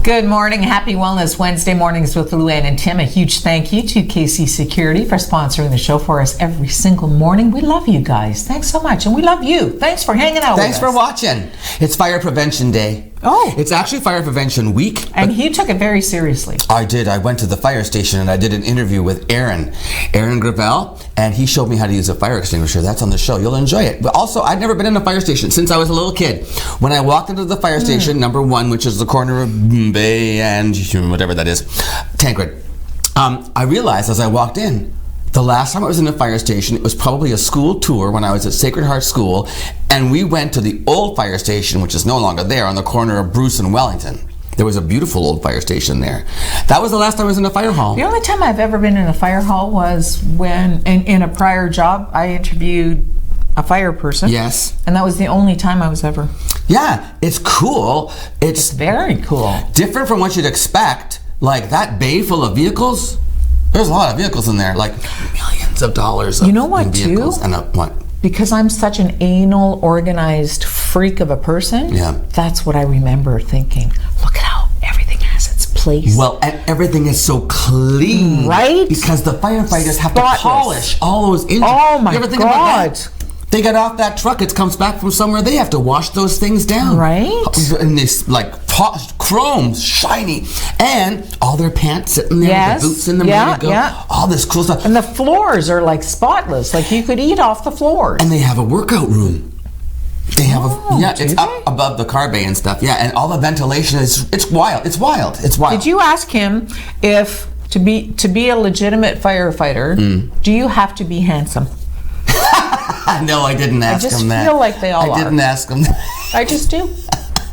Good morning. Happy Wellness Wednesday mornings with Luann and Tim. A huge thank you to KC Security for sponsoring the show for us every single morning. We love you guys. Thanks so much. And we love you. Thanks for hanging out with us. Thanks for watching. It's Fire Prevention Day. Oh. It's actually Fire Prevention Week. And he took it very seriously. I did. I went to the fire station and I did an interview with Aaron Gravel, and he showed me how to use a fire extinguisher. That's on the show. You'll enjoy it. But also, I'd never been in a fire station since I was a little kid. When I walked into the fire station, number 1, which is the corner of Bay and whatever that is, Tancred, I realized as I walked in, the last time I was in a fire station, it was probably a school tour when I was at Sacred Heart School, and we went to the old fire station, which is no longer there, on the corner of Bruce and Wellington. There was a beautiful old fire station there. That was the last time I was in a fire hall. The only time I've ever been in a fire hall was when, in a prior job, I interviewed a fire person. Yes. And that was the only time I was ever. Yeah, it's cool. It's very cool. Different from what you'd expect. Like that bay full of vehicles. There's a lot of vehicles in there, like millions of dollars. You know what, vehicles. too? And what? Because I'm such an anal, organized freak of a person, that's what I remember thinking. Look at how everything has its place. Well, and everything is so clean. Right? Because the firefighters have to polish all those engines. Oh my you ever think God. About that? They get off that truck, it comes back from somewhere, they have to wash those things down. Right? And this, like, polished, chrome, shiny, and all their pants sitting there with the boots in them, ready to go. All this cool stuff. And the floors are, like, spotless. Like, you could eat off the floors. And they have a workout room. They have it's up above the car bay and stuff. Yeah, and all the ventilation it's wild. It's wild. Did you ask him if to be a legitimate firefighter, do you have to be handsome? No, I didn't ask him that. I just feel like they all are. I didn't ask him that. I just do.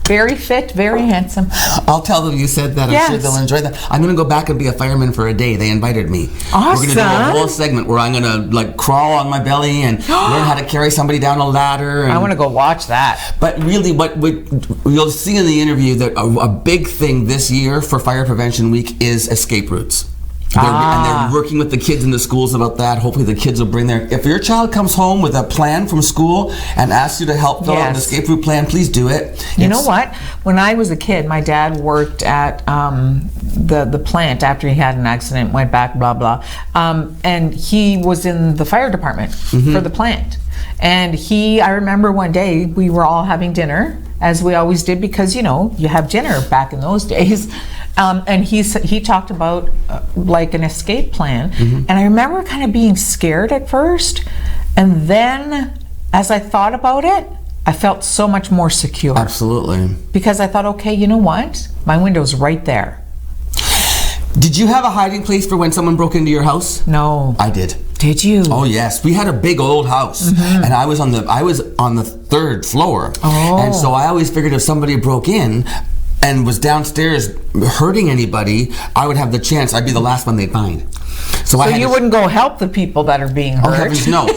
Very fit, very handsome. I'll tell them you said that. I'm sure they'll enjoy that. I'm going to go back and be a fireman for a day. They invited me. Awesome. We're going to do a whole segment where I'm going to like crawl on my belly and learn how to carry somebody down a ladder. And, I want to go watch that. But really, what you'll see in the interview that a big thing this year for Fire Prevention Week is escape routes. And they're working with the kids in the schools about that. Hopefully the kids will bring if your child comes home with a plan from school and asks you to help fill out an escape route plan, please do it. You know what? When I was a kid, my dad worked at the plant after he had an accident, went back, blah, blah. And he was in the fire department for the plant. And I remember one day we were all having dinner, as we always did, because, you have dinner back in those days. And he talked about like an escape plan. And I remember kind of being scared at first. And then as I thought about it, I felt so much more secure. Absolutely. Because I thought, okay, you know what? My window's right there. Did you have a hiding place for when someone broke into your house? No. I did. Did you? Oh yes, we had a big old house, and I was on the 3rd floor, and so I always figured if somebody broke in and was downstairs hurting anybody, I would have the chance. I'd be the last one they'd find. So you wouldn't go help the people that are being hurt? Oh heavens, no.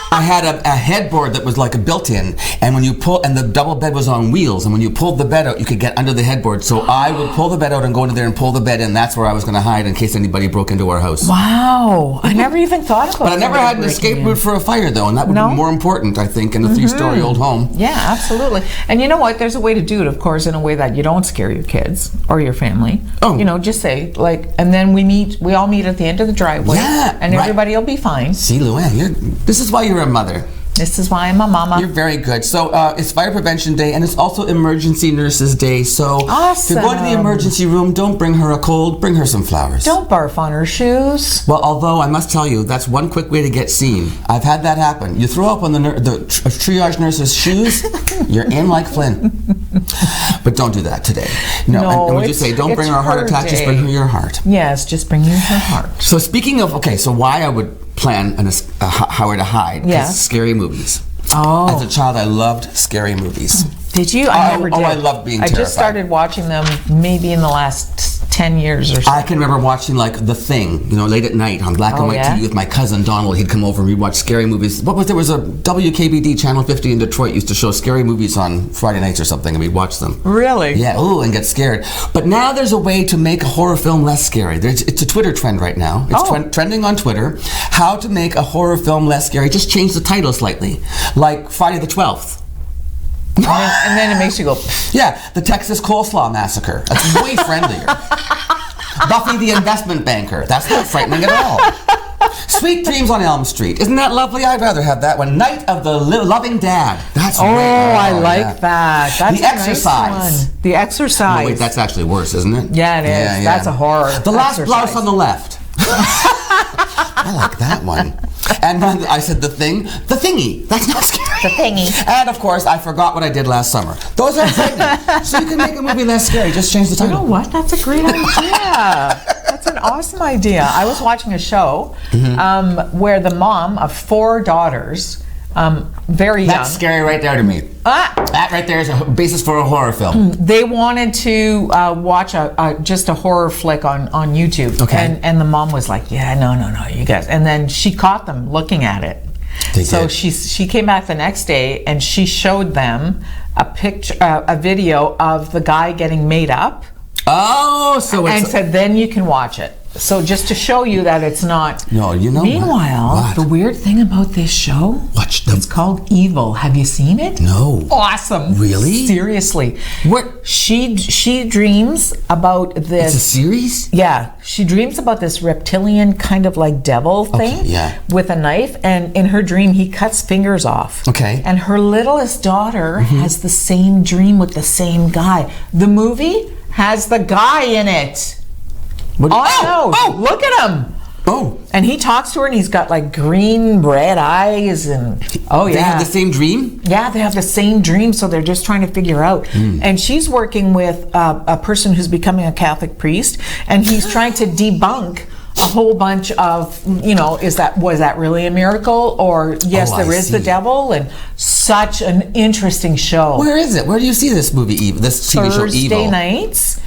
I had a headboard that was like a built-in, and when you and the double bed was on wheels, and when you pulled the bed out, you could get under the headboard. So I would pull the bed out and go into there and pull the bed in. That's where I was going to hide in case anybody broke into our house. Wow. I never even thought about that. But I never had an escape route for a fire, though, and that would be more important, I think, in a 3-story old home. Yeah, absolutely. And you know what? There's a way to do it, of course, in a way that you don't scare your kids or your family. Oh. Just say, and then we all meet at the end of the driveway, and everybody will be fine. See, Luann, this is why you're a mother. This is why I'm a mama. You're very good. So it's Fire Prevention Day, and it's also Emergency Nurses Day. So if you're going to the emergency room, don't bring her a cold, bring her some flowers. Don't barf on her shoes. Well, although I must tell you, that's one quick way to get seen. I've had that happen. You throw up on the triage nurse's shoes, you're in like Flynn. But don't do that today. No, and would you say, don't bring her a heart attack, just bring her your heart. Yes, just bring her her heart. So speaking of, so why I would plan how to hide, scary movies. As a child, I loved scary movies. Did you? I never did. I loved being terrified. I just started watching them maybe in the last 10 years or so. I can remember watching The Thing, late at night on black and white TV with my cousin Donald. He'd come over and we'd watch scary movies. There was a WKBD Channel 50 in Detroit used to show scary movies on Friday nights or something, and we'd watch them. Really? Yeah, and get scared. But now there's a way to make a horror film less scary. It's a Twitter trend right now. It's trending on Twitter. How to make a horror film less scary. Just change the title slightly. Like Friday the 12th. And then it makes you go, Yeah, the Texas Coleslaw Massacre. That's way friendlier. Buffy the Investment Banker. That's not frightening at all. Sweet Dreams on Elm Street. Isn't that lovely? I'd rather have that one. Night of the Loving Dad. That's great. I like that. That's The a Exorcise. Nice one. The Exorcise. No, wait, that's actually worse, isn't it? Yeah, it is. That's a horror. The Last exercise. Blouse on the Left. I like that one. And then I said the thingy. That's not scary. The thingy. And of course, I forgot what I did last summer. Those are frightening. So you can make a movie less scary. Just change the You title. know what? That's a great idea. That's an awesome idea. I was watching a show where the mom of 4 daughters, very young. That's scary right there to me. That right there is a basis for a horror film. They wanted to watch just a horror flick on YouTube. Okay. And the mom was like, yeah, no, you guys. And then she caught them looking at it. So she came back the next day and she showed them a video of the guy getting made up. Oh, so it's... And said, then you can watch it. So just to show you that it's not... No, you know Meanwhile, what? the weird thing about this show... It's called Evil. Have you seen it? No. Awesome. Really? Seriously. What? She dreams about this... It's a series? Yeah. She dreams about this reptilian kind of like devil thing with a knife. And in her dream, he cuts fingers off. Okay. And her littlest daughter has the same dream with the same guy. The movie has the guy in it. Look at him. Oh. And he talks to her and he's got like green red eyes and They have the same dream? Yeah, they have the same dream, so they're just trying to figure out. And she's working with a person who's becoming a Catholic priest, and he's trying to debunk a whole bunch of, was that really a miracle? Or yes, there is the devil, and such an interesting show. Where is it? Where do you see this movie, this TV show, Evil? Thursday nights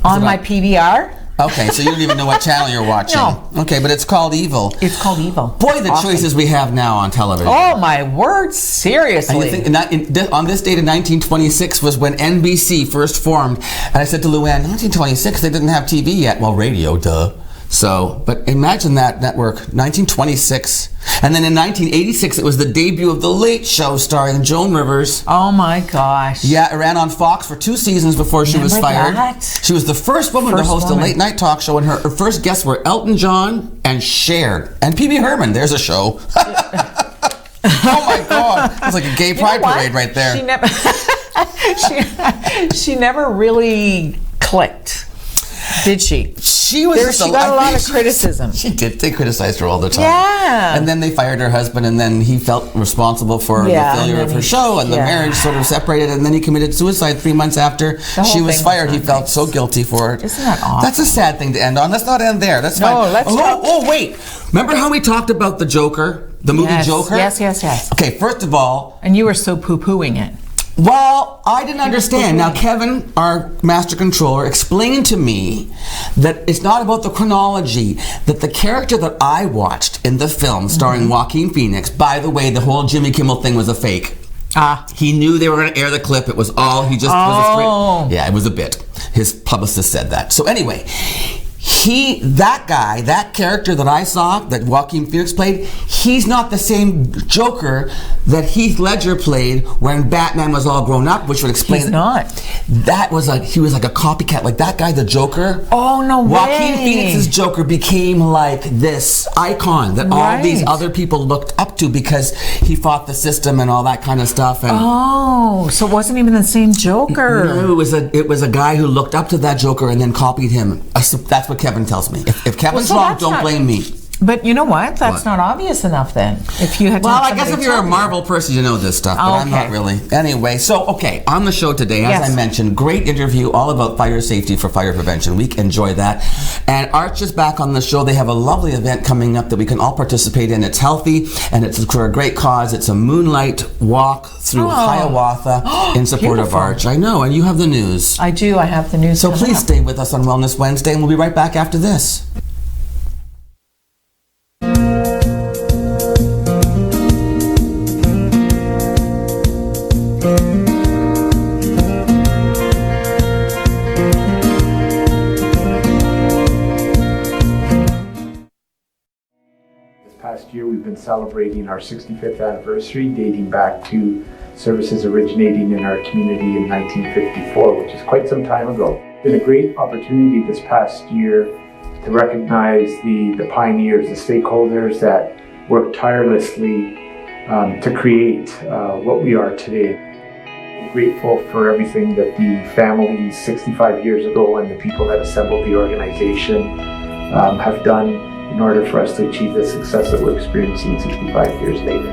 on my PVR. Okay, so you don't even know what channel you're watching. No. Okay, but it's called Evil. It's called Evil. Boy, the choices we have now on television. Oh my word, seriously. And you think, on this date in 1926 was when NBC first formed. And I said to Luann, 1926, they didn't have TV yet. Well, radio, duh. So, but imagine that network, 1926. And then in 1986, it was the debut of The Late Show starring Joan Rivers. Oh my gosh. Yeah, it ran on Fox for 2 seasons before she was fired. That? She was the first woman to host a late night talk show, and her first guests were Elton John and Cher. And Pee Wee Herman, there's a show. Oh my God. It's like a gay pride parade right there. She never really clicked, did she? She got a lot of criticism. She did. They criticized her all the time. Yeah. And then they fired her husband, and then he felt responsible for the failure of her show, and the marriage sort of separated, and then he committed suicide 3 months after she was fired. He felt so guilty for it. Isn't that awful? That's a sad thing to end on. Let's not end there. That's fine. Wait. Remember how we talked about the Joker? The movie Joker? Yes. Okay, first of all... And you were so poo-pooing it. Well, I didn't understand. Now, Kevin, our master controller, explained to me that it's not about the chronology, that the character that I watched in the film starring Joaquin Phoenix, by the way, the whole Jimmy Kimmel thing was a fake. He knew they were going to air the clip. It was all, he just was a straight... Yeah, it was a bit. His publicist said that. So anyway... that character that I saw, that Joaquin Phoenix played, he's not the same Joker that Heath Ledger played when Batman was all grown up, which would explain... He's not. He was like a copycat, like that guy, the Joker. Oh, no way. Joaquin Phoenix's Joker became like this icon that all these other people looked up to because he fought the system and all that kind of stuff. And so it wasn't even the same Joker. No, it was a guy who looked up to that Joker and then copied him. That's what Kevin tells me. If Kevin's wrong, don't blame me. But you know what? That's not obvious enough then. If you had to I guess if you're a Marvel person, you know this stuff, but I'm not really. Anyway, on the show today, as I mentioned, great interview all about fire safety for Fire Prevention Week. Enjoy that. And Arch is back on the show. They have a lovely event coming up that we can all participate in. It's healthy, and it's for a great cause. It's a moonlight walk through Hiawatha in support of Arch. I know, and you have the news. I do. I have the news. So please stay with us on Wellness Wednesday, and we'll be right back after this. past year, we've been celebrating our 65th anniversary, dating back to services originating in our community in 1954, which is quite some time ago. It's been a great opportunity this past year to recognize the pioneers, the stakeholders that worked tirelessly to create what we are today. I'm grateful for everything that the families 65 years ago and the people that assembled the organization have done in order for us to achieve the success that we're experiencing 65 years later.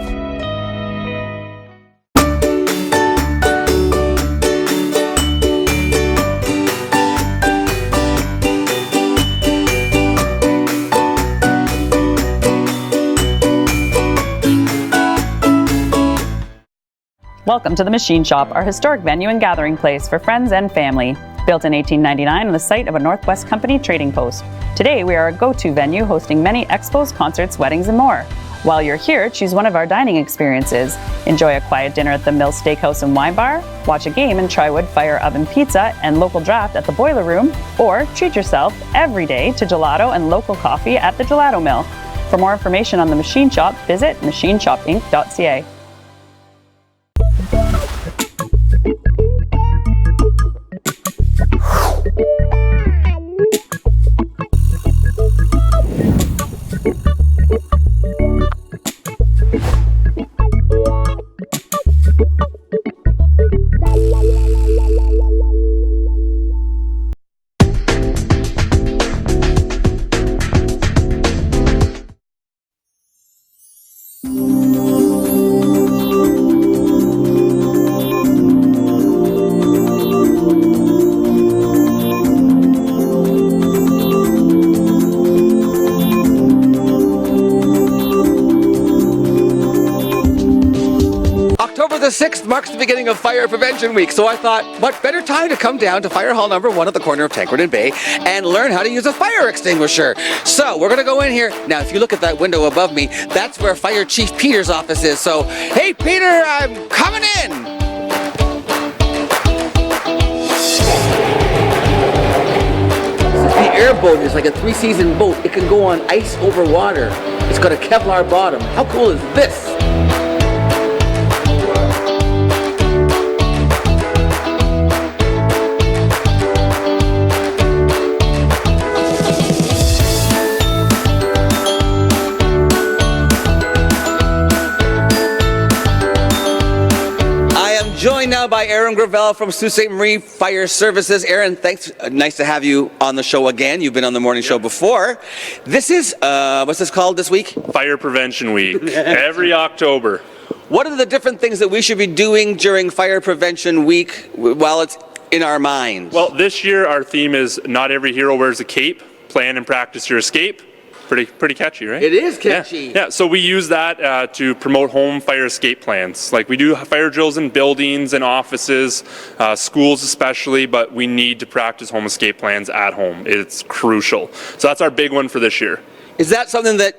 Welcome to the Machine Shop, our historic venue and gathering place for friends and family. Built in 1899 on the site of a Northwest Company trading post. Today we are a go-to venue hosting many expos, concerts, weddings, and more. While you're here, choose one of our dining experiences. Enjoy a quiet dinner at the Mill Steakhouse and Wine Bar, watch a game and try wood fire oven pizza and local draft at the Boiler Room, or treat yourself every day to gelato and local coffee at the Gelato Mill. For more information on the Machine Shop, visit machineshopinc.ca. October the 6th marks the beginning of Fire Prevention Week, so I thought, what better time to come down to Fire Hall number 1 at the corner of Tancred and Bay and learn how to use a fire extinguisher. So we're gonna go in here. Now, if you look at that window above me, that's where Fire Chief Peter's office is. So, hey Peter, I'm coming in. The airboat is like a 3-season boat. It can go on ice over water. It's got a Kevlar bottom. How cool is this? Joined now by Aaron Gravel from Sault Ste. Marie Fire Services. Aaron, thanks. Nice to have you on the show again. You've been on the morning show before. This is, what's this called this week? Fire Prevention Week, every October. What are the different things that we should be doing during Fire Prevention Week while it's in our minds? Well, this year our theme is Not Every Hero Wears a Cape. Plan and practice your escape. Pretty catchy, right? It is catchy. Yeah, so we use that to promote home fire escape plans. Like we do fire drills in buildings and offices, schools especially, but we need to practice home escape plans at home. It's crucial. So that's our big one for this year. Is that something that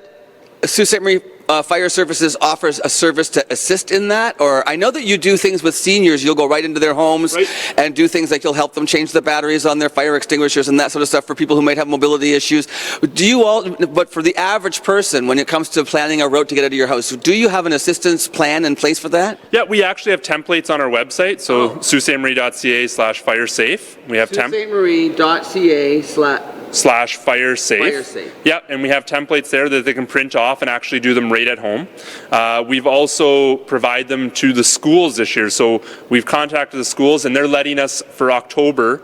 Sault Ste. Marie Fire Services offers a service to assist in that? Or I know that you do things with seniors. You'll go right into their homes and do things like you'll help them change the batteries on their fire extinguishers and that sort of stuff for people who might have mobility issues. Do you all, but for the average person, when it comes to planning a route to get out of your house, do you have an assistance plan in place for that? Yeah, we actually have templates on our website. So saultestemarie.ca/firesafe. We have saultestemarie.ca/fire safe. Yeah, and we have templates there that they can print off and actually do them right at home. We've also provided them to the schools this year. So we've contacted the schools and they're letting us for October,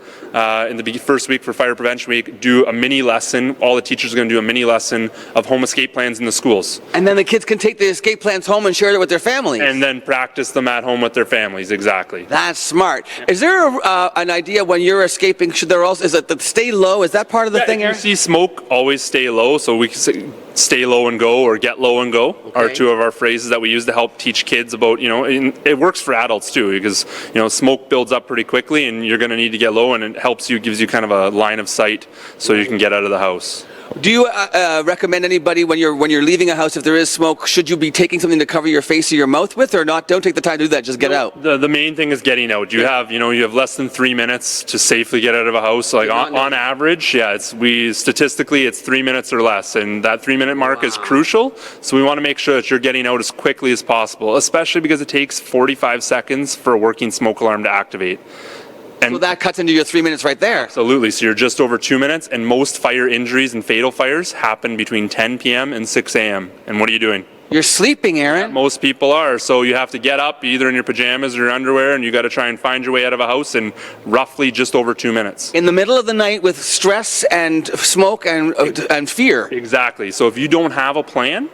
in the first week for Fire Prevention Week, do a mini lesson. All the teachers are going to do a mini lesson of home escape plans in the schools. And then the kids can take the escape plans home and share it with their families. And then practice them at home with their families, exactly. That's smart. Is there an idea when you're escaping, should there also, is it the stay low? Is that part of the thing, Eric? If you see smoke, always stay low. So we can say stay low and go or get low and go are two of our phrases that we use to help teach kids about, and it works for adults too, because, smoke builds up pretty quickly and you're going to need to get low, and it helps you, gives you kind of a line of sight so you can get out of the house. Do you recommend anybody when you're leaving a house, if there is smoke, should you be taking something to cover your face or your mouth with, or not? Don't take the time to do that. Just get out. The main thing is getting out. You have less than 3 minutes to safely get out of a house. Like on average, statistically it's 3 minutes or less, and that 3-minute mark is crucial. So we want to make sure that you're getting out as quickly as possible, especially because it takes 45 seconds for a working smoke alarm to activate. And so that cuts into your 3 minutes right there. Absolutely. So you're just over 2 minutes, and most fire injuries and fatal fires happen between 10 p.m. and 6 a.m. And what are you doing? You're sleeping, Aaron. Most people are. So you have to get up either in your pajamas or your underwear, and you got to try and find your way out of a house in roughly just over 2 minutes. In the middle of the night with stress and smoke and fear. Exactly. So if you don't have a plan,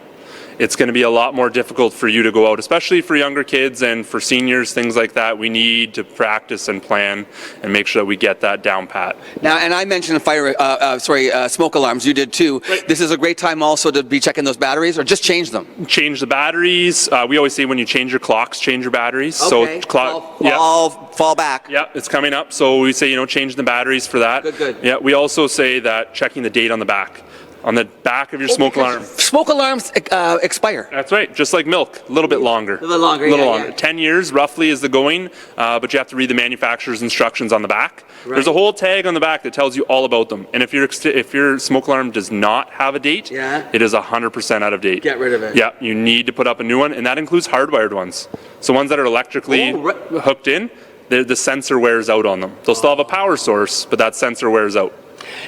it's going to be a lot more difficult for you to go out, especially for younger kids and for seniors, things like that. We need to practice and plan and make sure that we get that down pat. Now, and I mentioned smoke alarms. You did too. Right. This is a great time also to be checking those batteries, or just change them. Change the batteries. We always say when you change your clocks, change your batteries. Okay. So fall back. Yeah, it's coming up. So we say change the batteries for that. Good. Yeah, we also say that checking the date on the back. On the back of your smoke alarm. Smoke alarms expire. That's right, just like milk, a little bit longer. A little longer. Yeah. 10 years roughly is the going, but you have to read the manufacturer's instructions on the back. Right. There's a whole tag on the back that tells you all about them. And if your smoke alarm does not have a date, it is 100% out of date. Get rid of it. Yeah, you need to put up a new one, and that includes hardwired ones. So ones that are electrically hooked in, the sensor wears out on them. They'll still have a power source, but that sensor wears out.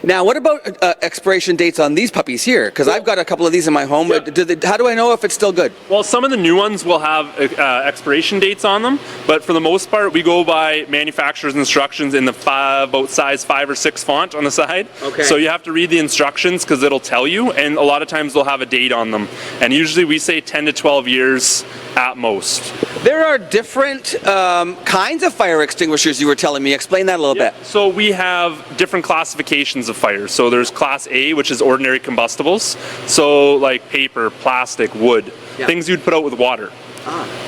Now, what about expiration dates on these puppies here? Because I've got a couple of these in my home. Yeah. How do I know if it's still good? Well, some of the new ones will have expiration dates on them, but for the most part, we go by manufacturer's instructions in the about size 5 or 6 font on the side. Okay. So you have to read the instructions because it'll tell you, and a lot of times they'll have a date on them. And usually we say 10 to 12 years at most. There are different kinds of fire extinguishers, you were telling me. Explain that a little bit. So we have different classifications of fire. So there's Class A, which is ordinary combustibles. So like paper, plastic, wood, things you'd put out with water.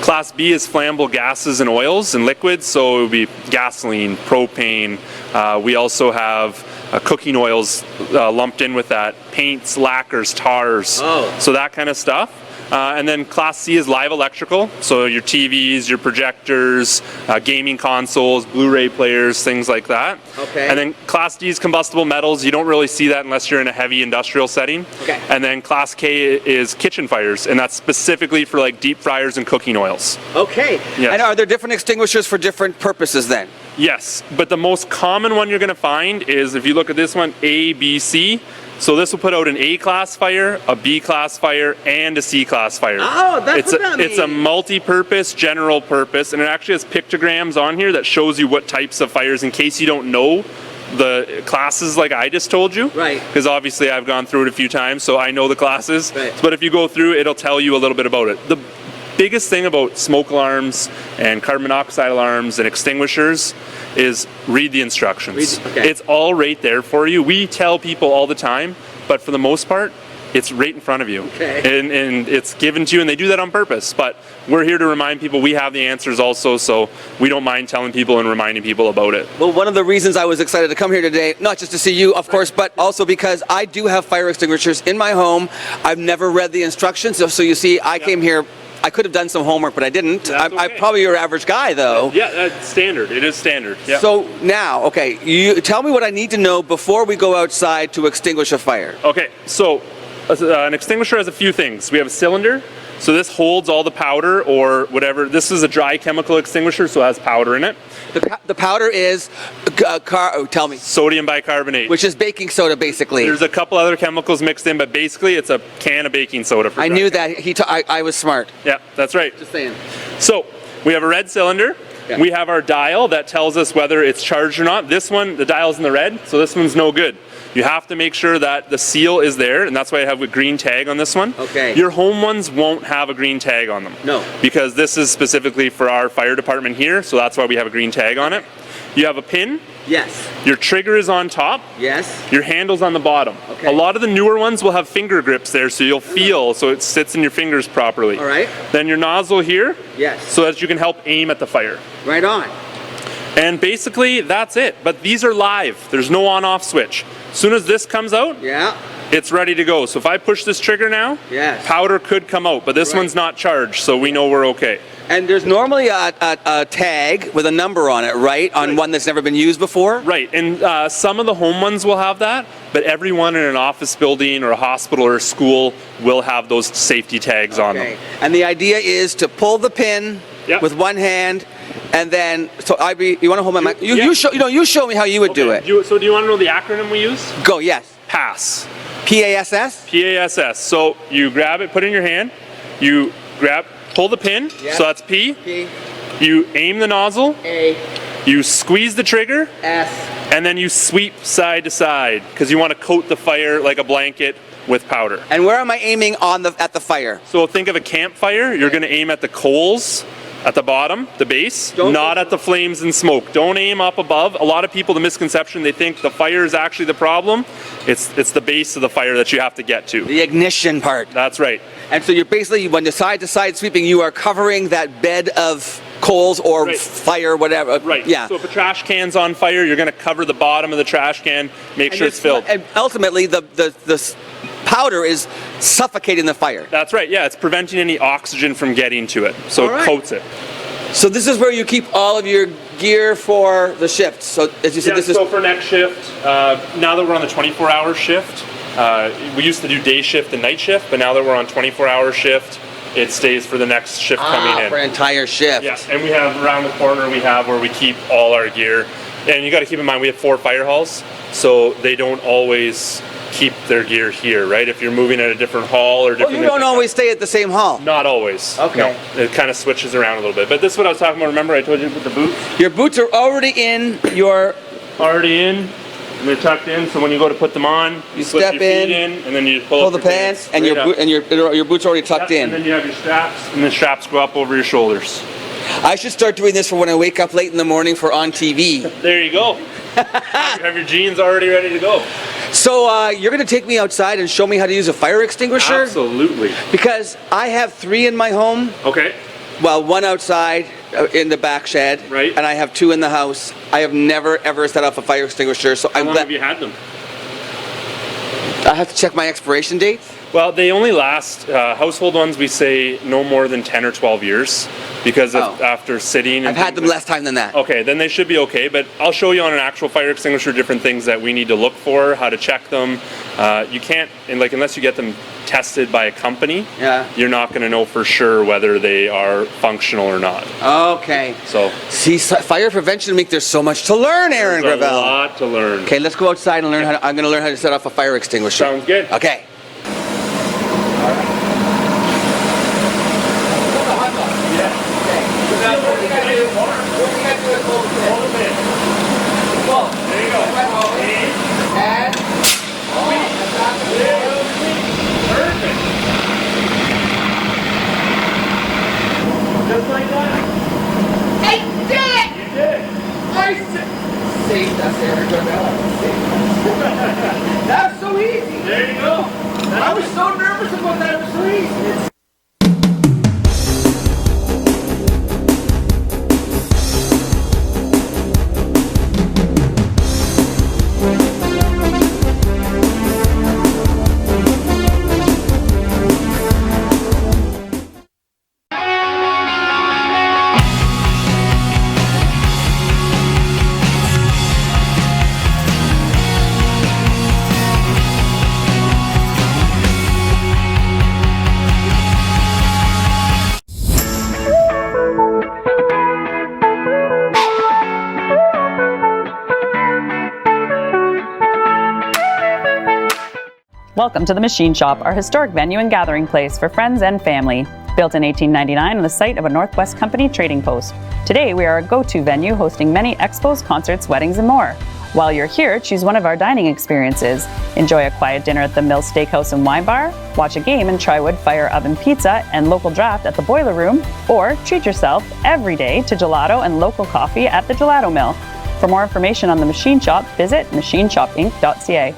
Class B is flammable gases and oils and liquids. So it would be gasoline, propane. We also have cooking oils lumped in with that. Paints, lacquers, tars. So that kind of stuff. And then Class C is live electrical, so your TVs, your projectors, gaming consoles, Blu-ray players, things like that. Okay. And then Class D is combustible metals. You don't really see that unless you're in a heavy industrial setting. Okay. And then Class K is kitchen fires, and that's specifically for like deep fryers and cooking oils. Okay. Yes. And are there different extinguishers for different purposes then? Yes, but the most common one you're going to find is, if you look at this one, A, B, C. So this will put out an A-class fire, a B-class fire, and a C-class fire. Oh, that's what that means. It's a multi-purpose, general purpose, and it actually has pictograms on here that shows you what types of fires, in case you don't know the classes like I just told you. Right. Because obviously I've gone through it a few times, so I know the classes. Right. But if you go through, it'll tell you a little bit about it. The biggest thing about smoke alarms and carbon monoxide alarms and extinguishers is read the instructions. Okay. It's all right there for you. We tell people all the time, but for the most part, it's right in front of you. Okay. And it's given to you, and they do that on purpose. But we're here to remind people we have the answers also, so we don't mind telling people and reminding people about it. Well, one of the reasons I was excited to come here today, not just to see you, of course, but also because I do have fire extinguishers in my home. I've never read the instructions, so you see, I came here. I could have done some homework, but I didn't. Okay. I'm probably your average guy, though. Yeah, that's standard. It is standard. Yeah. So now, okay, you tell me what I need to know before we go outside to extinguish a fire. Okay, so an extinguisher has a few things. We have a cylinder. So this holds all the powder or whatever. This is a dry chemical extinguisher, so it has powder in it. The powder is, tell me. Sodium bicarbonate. Which is baking soda, basically. There's a couple other chemicals mixed in, but basically it's a can of baking soda. I knew that. I was smart. Yeah, that's right. Just saying. So we have a red cylinder. Yeah. We have our dial that tells us whether it's charged or not. This one, the dial's in the red, so this one's no good. You have to make sure that the seal is there, and that's why I have a green tag on this one. Okay. Your home ones won't have a green tag on them. No. Because this is specifically for our fire department here, so that's why we have a green tag on it. You have a pin. Yes. Your trigger is on top. Yes. Your handle's on the bottom. Okay. A lot of the newer ones will have finger grips there, so you'll feel, so it sits in your fingers properly. All right. Then your nozzle here. Yes. So that you can help aim at the fire. Right on. And basically, that's it. But these are live. There's no on-off switch. As soon as this comes out, yeah, it's ready to go. So if I push this trigger now, Yes. powder could come out, but this Right. one's not charged, so we know we're okay. And there's normally a tag with a number on it, right? On Right. one that's never been used before? Right, and some of the home ones will have that, but everyone in an office building or a hospital or a school will have those safety tags on them. Okay. And the idea is to pull the pin Yep. with one hand, and then, so you want to hold my mic? Yeah. You show me how you would do it. So do you want to know the acronym we use? Go, yes. PASS. PASS? PASS. So you grab it, put it in your hand, you pull the pin, Yeah. so that's P. P, You aim the nozzle, A, you squeeze the trigger, S. and then you sweep side to side because you want to coat the fire like a blanket with powder. And where am I aiming at the fire? So think of a campfire. You're going to aim at the coals at the bottom, the base, not at the flames and smoke. Don't aim up above. A lot of people, the misconception, they think the fire is actually the problem. It's the base of the fire that you have to get to. The ignition part. That's right. And so you're basically, when you're side to side sweeping, you are covering that bed of coals or Right. fire, whatever. Right. Yeah. So if a trash can's on fire, you're going to cover the bottom of the trash can, make sure it's filled. And ultimately, the powder is suffocating the fire. That's right. Yeah, it's preventing any oxygen from getting to it, so All right. it coats it. So this is where you keep all of your gear for the shift. So as you said, Yeah, this is so for next shift, now that we're on the 24-hour shift, we used to do day shift and night shift, but now that we're on 24-hour shift, it stays for the next shift coming in. for an entire shift. Yeah, and we have around the corner where we keep all our gear. And you got to keep in mind we have 4 fire halls, so they don't always keep their gear here, right? If you're moving at a different hall or Oh, different. you don't always stay at the same hall. Not always. Okay. No, it kind of switches around a little bit. But this is what I was talking about. Remember I told you with the boots? Your boots are already in your. Already in, and they're tucked in. So when you go to put them on, you slip step your feet in, in, and then you pull Pull up the your pants, and straight up. your boots are already tucked Yep, in. And then you have your straps, and the straps go up over your shoulders. I should start doing this for when I wake up late in the morning for ONNtv. There you go. You have your jeans already ready to go. So you're going to take me outside and show me how to use a fire extinguisher? Absolutely. Because I have 3 in my home. Okay. Well, 1 outside in the back shed, Right. and I have 2 in the house. I have never ever set off a fire extinguisher, so How long have you had them? I have to check my expiration date. Well, they only last, household ones we say no more than 10 or 12 years because of, Oh. after sitting. And I've had things them like- less time than that. Okay, then they should be okay, but I'll show you on an actual fire extinguisher different things that we need to look for, how to check them. You can't, unless you get them tested by a company, Yeah. you're not going to know for sure whether they are functional or not. Okay. So See, fire prevention week. There's so much to learn, Aaron there's a Gravel. lot to learn. Okay, let's go outside and learn how. I'm going to learn how to set off a fire extinguisher. Sounds good. Okay. Just like that. I did it! You did. I saved us, Aaron Gravel. That was so easy. There you go. I was so nervous about that. It was so easy. Welcome to the Machine Shop, our historic venue and gathering place for friends and family. Built in 1899 on the site of a Northwest Company trading post. Today we are a go-to venue hosting many expos, concerts, weddings, and more. While you're here, choose one of our dining experiences. Enjoy a quiet dinner at the Mill Steakhouse and Wine Bar, watch a game and try wood fire oven pizza and local draft at the Boiler Room, or treat yourself every day to gelato and local coffee at the Gelato Mill. For more information on the Machine Shop, visit machineshopinc.ca.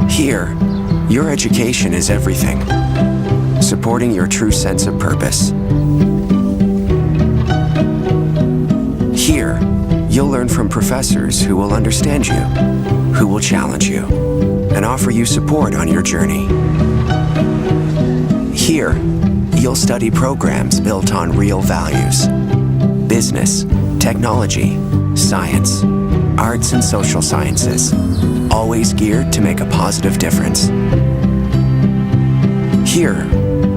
Here, your education is everything. supporting your true sense of purpose. Here, you'll learn from professors who will understand you, who will challenge you, and offer you support on your journey. Here, you'll study programs built on real values: business, technology, science, arts and social sciences, always geared to make a positive difference. Here,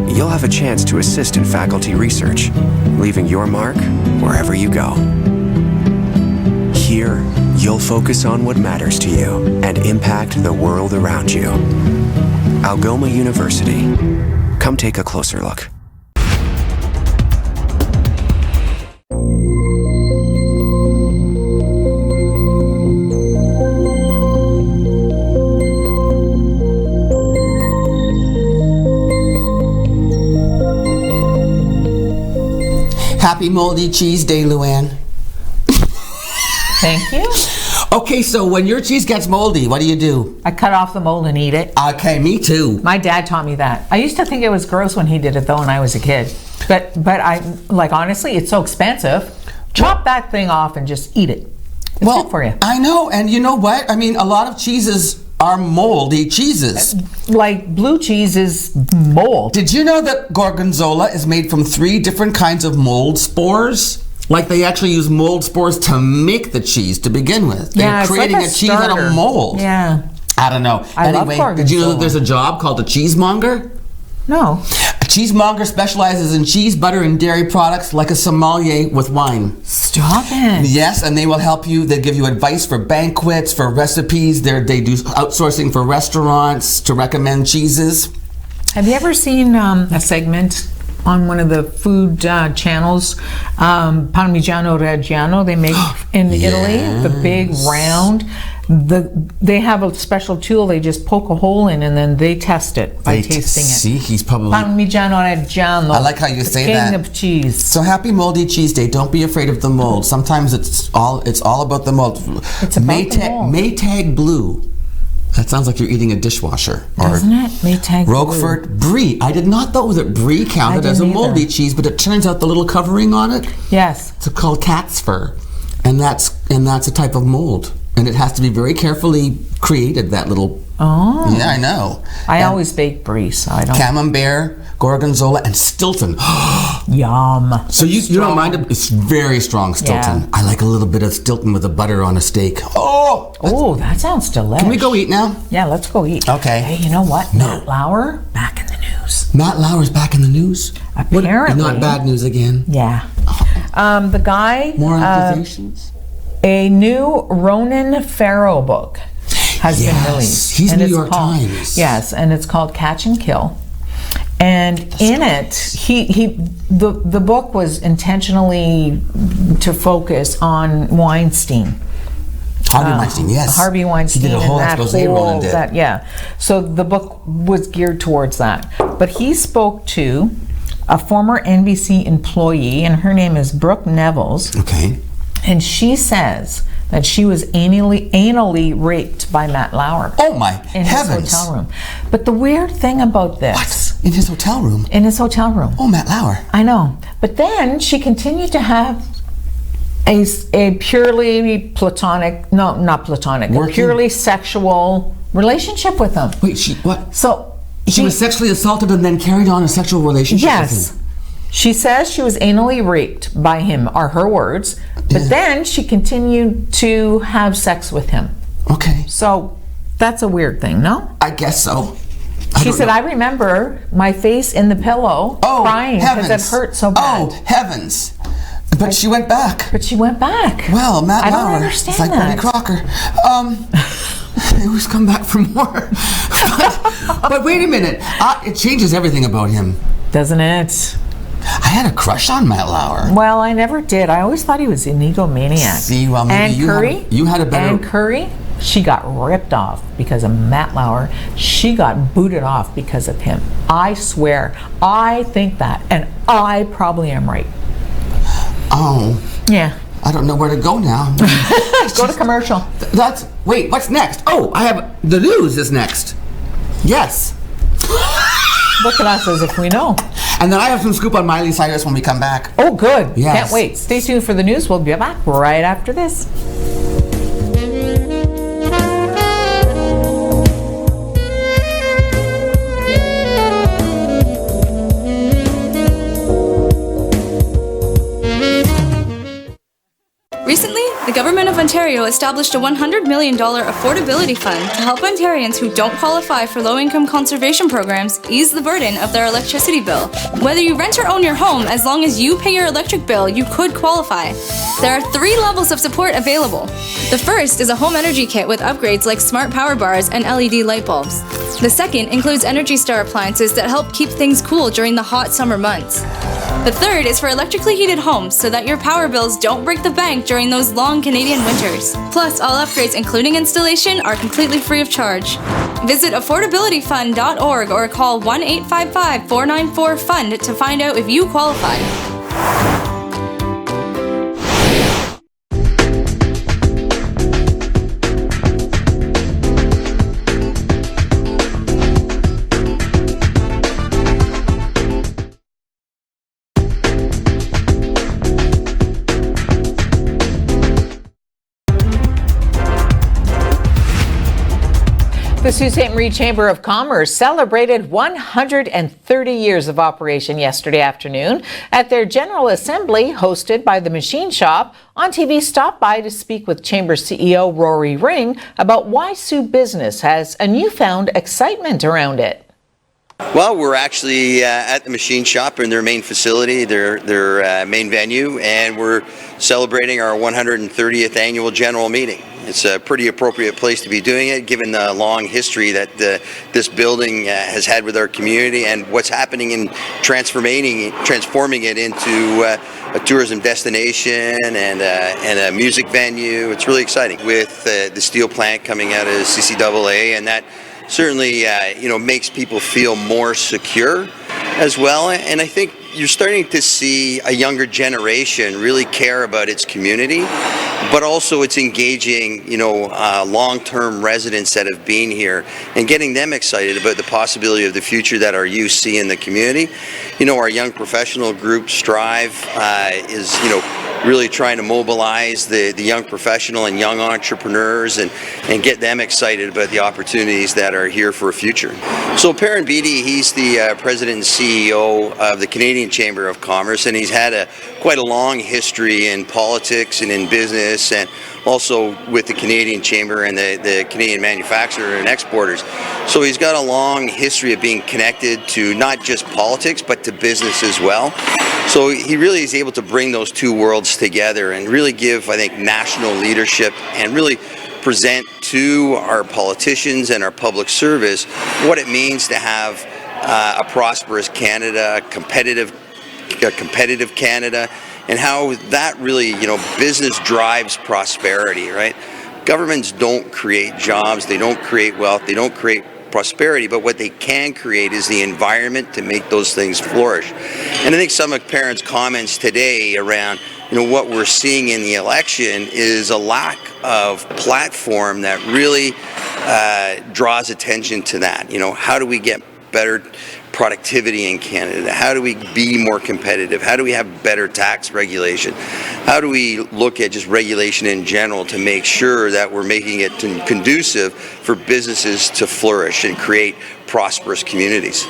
you'll have a chance to assist in faculty research, leaving your mark wherever you go. Here, you'll focus on what matters to you and impact the world around you. Algoma University. Come take a closer look. Happy Moldy Cheese Day, Luann. Thank you. Okay, so when your cheese gets moldy, what do? I cut off the mold and eat it. Okay, me too. My dad taught me that. I used to think it was gross when he did it though when I was a kid. But I like honestly, it's so expensive. Chop that thing off and just eat it. It's good for you. I know, and you know what? I mean, a lot of cheeses are moldy cheeses. Like blue cheese is mold. Did you know that gorgonzola is made from 3 different kinds of mold spores? Like they actually use mold spores to make the cheese to begin with. They're it's creating like a cheese out of mold. Yeah. I don't know. I love Anyway, did you know that gorgonzola. there's a job called a cheesemonger? No. A cheesemonger specializes in cheese, butter, and dairy products like a sommelier with wine. Stop it. Yes, and they will help you. They give you advice for banquets, for recipes. They do outsourcing for restaurants to recommend cheeses. Have you ever seen a segment on one of the food channels, Parmigiano Reggiano, they make in Italy, the big round. They have a special tool, they just poke a hole in and then they test it by tasting it. See, he's probably... Parmigiano Reggiano. I like how you say that. King of cheese. So happy Moldy Cheese Day. Don't be afraid of the mold. Sometimes it's all about the mold. It's about the mold. Maytag Blue. That sounds like you're eating a dishwasher. Doesn't it? Maytag Roquefort Brie. I did not know that Brie counted as a moldy cheese, but it turns out the little covering on it, yes, it's called cat's fur, and that's a type of mold, and it has to be very carefully created. That little. Oh. Yeah, I know. I always bake brie, so I don't. Camembert, gorgonzola, and Stilton. Yum. So you don't mind it? It's very strong Stilton. Yeah. I like a little bit of Stilton with the butter on a steak. Oh, that sounds delicious. Can we go eat now? Yeah, let's go eat. Okay. Hey, you know what? No. Matt Lauer, back in the news. Matt Lauer's back in the news. Apparently. Not bad news again. Yeah. The guy. More accusations? A new Ronan Farrow book has been released. He's and New it's York called, Times. Yes, and it's called Catch and Kill. And in it, the book was intentionally to focus on Weinstein. Harvey Weinstein, yes. Harvey Weinstein. He did a whole and expose, Ronan did. Yeah. So the book was geared towards that. But he spoke to a former NBC employee, and her name is Brooke Nevels. Okay. And she says that she was anally raped by Matt Lauer. Oh my in heavens. his hotel room. But the weird thing about this. What? In his hotel room? In his hotel room. Oh, Matt Lauer. I know. But then she continued to have a purely platonic, no, not platonic, a purely sexual relationship with him. Wait, what? So She was sexually assaulted and then carried on a sexual relationship with yes. him? She says she was anally raped by him, are her words. But then she continued to have sex with him. Okay. So that's a weird thing, no? I guess so. She said, I remember my face in the pillow crying because it hurt so bad. Oh, heavens. But she went back. But she went back. Well, Matt Lauer. I don't understand it's like that. Betty Crocker. They always come back for more. but wait a minute. It changes everything about him. Doesn't it? I had a crush on Matt Lauer. Well, I never did. I always thought he was an egomaniac. See, well, maybe you had a better... Ann Curry, she got ripped off because of Matt Lauer. She got booted off because of him. I swear. I think that. And I probably am right. Oh. Yeah. I don't know where to go now. Go to commercial. Wait, what's next? Oh, I have... The news is next. Yes. Look at us as if we know. And then I have some scoop on Miley Cyrus when we come back. Oh, good. Yes. Can't wait. Stay tuned for the news. We'll be back right after this. Recently, the Government of Ontario established a $100 million affordability fund to help Ontarians who don't qualify for low-income conservation programs ease the burden of their electricity bill. Whether you rent or own your home, as long as you pay your electric bill, you could qualify. There are 3 levels of support available. The first is a home energy kit with upgrades like smart power bars and LED light bulbs. The second includes Energy Star appliances that help keep things cool during the hot summer months. The third is for electrically heated homes so that your power bills don't break the bank during those long Canadian winters. Plus, all upgrades, including installation, are completely free of charge. Visit affordabilityfund.org or call 1-855-494-FUND to find out if you qualify. The Sault Ste. Marie Chamber of Commerce celebrated 130 years of operation yesterday afternoon at their General Assembly hosted by the Machine Shop. ONNtv stopped by to speak with Chamber CEO Rory Ring about why Sault business has a newfound excitement around it. Well, we're actually at the Machine Shop in their main facility, their main venue, and we're celebrating our 130th annual general meeting. It's a pretty appropriate place to be doing it, given the long history that this building has had with our community and what's happening in transforming it into a tourism destination and a music venue. It's really exciting with the steel plant coming out of CCAA, and that certainly makes people feel more secure as well. And I think you're starting to see a younger generation really care about its community, but also it's engaging, long-term residents that have been here and getting them excited about the possibility of the future that our youth see in the community. Our young professional group, Strive, is, really trying to mobilize the young professional and young entrepreneurs and get them excited about the opportunities that are here for a future. So Perrin Beatty, he's the president and CEO of the Canadian Chamber of Commerce, and he's had quite a long history in politics and in business, and also with the Canadian Chamber and the Canadian manufacturer and exporters. So he's got a long history of being connected to not just politics, but to business as well. So he really is able to bring those two worlds together and really give, I think, national leadership and really present to our politicians and our public service what it means to have a prosperous Canada, a competitive Canada, and how that really, business drives prosperity, right? Governments don't create jobs, they don't create wealth, they don't create prosperity, but what they can create is the environment to make those things flourish. And I think some of Perrin's comments today around what we're seeing in the election is a lack of platform that really draws attention to that. How do we get better productivity in Canada? How do we be more competitive? How do we have better tax regulation? How do we look at just regulation in general to make sure that we're making it conducive for businesses to flourish and create prosperous communities?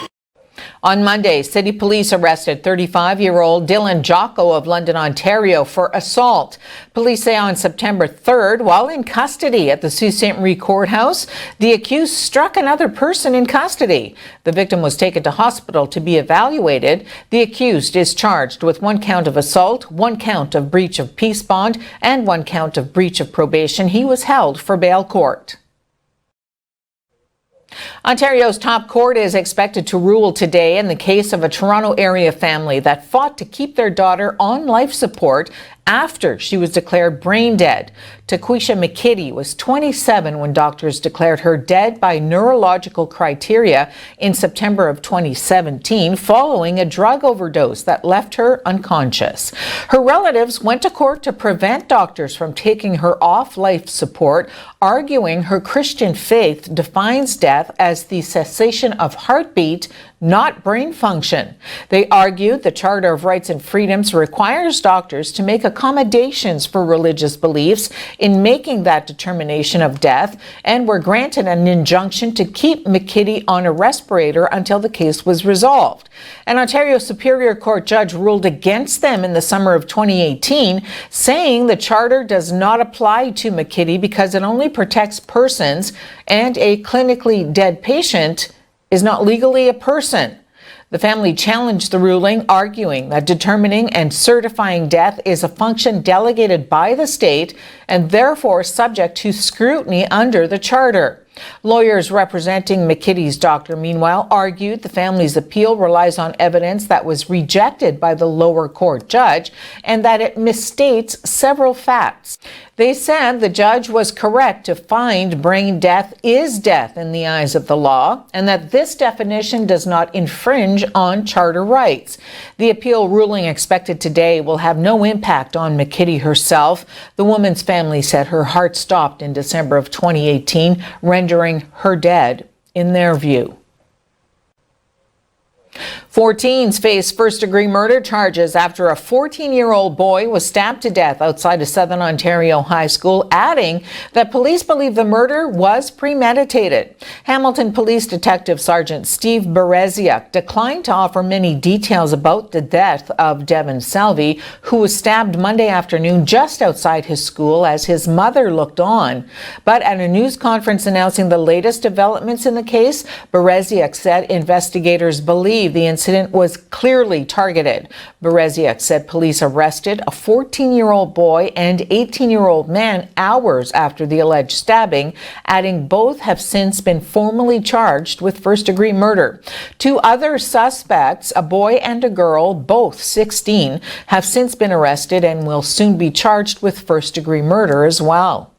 On Monday, City Police arrested 35-year-old Dylan Jocko of London, Ontario for assault. Police say on September 3rd, while in custody at the Sault Ste. Marie Courthouse, the accused struck another person in custody. The victim was taken to hospital to be evaluated. The accused is charged with 1 count of assault, 1 count of breach of peace bond, and 1 count of breach of probation. He was held for bail court. Ontario's top court is expected to rule today in the case of a Toronto area family that fought to keep their daughter on life support after she was declared brain dead. Taquisha McKitty was 27 when doctors declared her dead by neurological criteria in September of 2017 following a drug overdose that left her unconscious. Her relatives went to court to prevent doctors from taking her off life support, arguing her Christian faith defines death as the cessation of heartbeat, not brain function. They argued the Charter of Rights and Freedoms requires doctors to make accommodations for religious beliefs in making that determination of death, and were granted an injunction to keep McKitty on a respirator until the case was resolved. An Ontario Superior Court judge ruled against them in the summer of 2018, saying the charter does not apply to McKitty because it only protects persons, and a clinically dead patient is not legally a person. The family challenged the ruling, arguing that determining and certifying death is a function delegated by the state and therefore subject to scrutiny under the charter. Lawyers representing McKitty's doctor, meanwhile, argued the family's appeal relies on evidence that was rejected by the lower court judge and that it misstates several facts. They said the judge was correct to find brain death is death in the eyes of the law, and that this definition does not infringe on charter rights. The appeal ruling expected today will have no impact on McKitty herself. The woman's family said her heart stopped in December of 2018, rendering her dead, in their view. 4 teens face first-degree murder charges after a 14-year-old boy was stabbed to death outside a Southern Ontario high school, adding that police believe the murder was premeditated. Hamilton Police Detective Sergeant Steve Bereziak declined to offer many details about the death of Devin Selvey, who was stabbed Monday afternoon just outside his school as his mother looked on. But at a news conference announcing the latest developments in the case, Bereziak said investigators believe the incident was clearly targeted. Bereziak said police arrested a 14-year-old boy and 18-year-old man hours after the alleged stabbing, adding both have since been formally charged with first-degree murder. 2 other suspects, a boy and a girl, both 16, have since been arrested and will soon be charged with first-degree murder as well.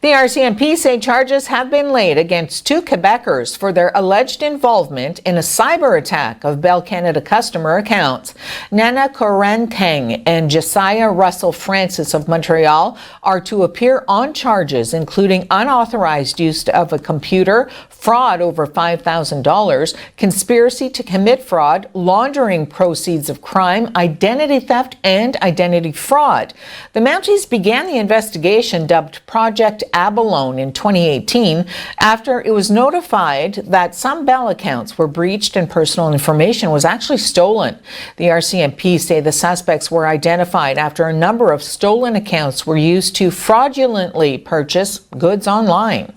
The RCMP say charges have been laid against 2 Quebecers for their alleged involvement in a cyber attack of Bell Canada customer accounts. Nana Koranteng and Josiah Russell Francis of Montreal are to appear on charges including unauthorized use of a computer, fraud over $5,000, conspiracy to commit fraud, laundering proceeds of crime, identity theft, and identity fraud. The Mounties began the investigation dubbed Project Abalone in 2018 after it was notified that some Bell accounts were breached and personal information was actually stolen. The RCMP say the suspects were identified after a number of stolen accounts were used to fraudulently purchase goods online.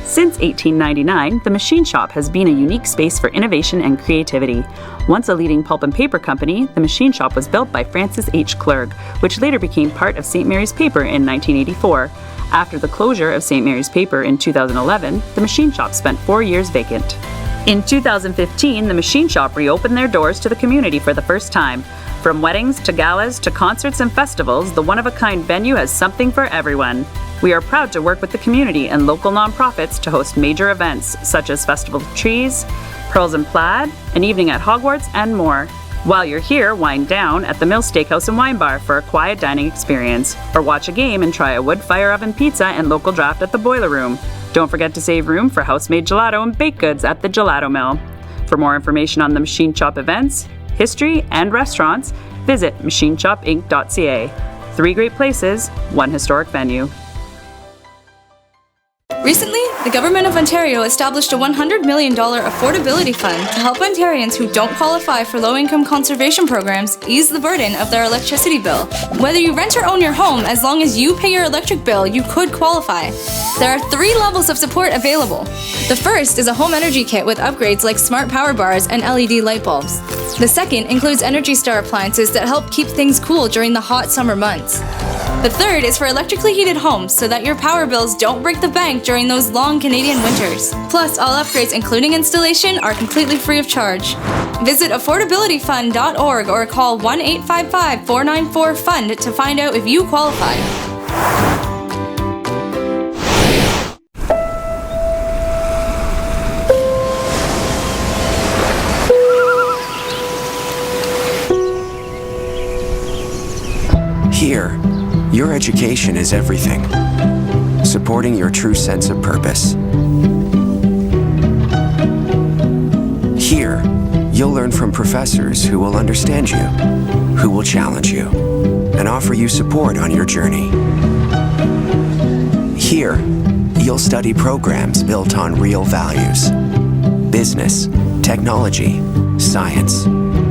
Since 1899, the Machine Shop has been a unique space for innovation and creativity. Once a leading pulp and paper company, the Machine Shop was built by Francis H. Clerg, which later became part of St. Mary's Paper in 1984. After the closure of St. Mary's Paper in 2011, the Machine Shop spent 4 years vacant. In 2015, the Machine Shop reopened their doors to the community for the first time. From weddings to galas to concerts and festivals, the one-of-a-kind venue has something for everyone. We are proud to work with the community and local nonprofits to host major events such as Festival of Trees, Pearls and Plaid, an evening at Hogwarts, and more. While you're here, wind down at the Mill Steakhouse and Wine Bar for a quiet dining experience, or watch a game and try a wood fire oven pizza and local draft at the Boiler Room. Don't forget to save room for house-made gelato and baked goods at the Gelato Mill. For more information on the Machine Shop events, history, and restaurants, visit machineshopinc.ca. 3 great places, 1 historic venue. Recently, the Government of Ontario established a $100 million affordability fund to help Ontarians who don't qualify for low-income conservation programs ease the burden of their electricity bill. Whether you rent or own your home, as long as you pay your electric bill, you could qualify. There are 3 levels of support available. The first is a home energy kit with upgrades like smart power bars and LED light bulbs. The second includes Energy Star appliances that help keep things cool during the hot summer months. The third is for electrically heated homes so that your power bills don't break the bank during those long Canadian winters. Plus, all upgrades, including installation, are completely free of charge. Visit affordabilityfund.org or call 1-855-494-FUND to find out if you qualify. Here, education is everything, supporting your true sense of purpose. Here, you'll learn from professors who will understand you, who will challenge you, and offer you support on your journey. Here, you'll study programs built on real values: business, technology, science,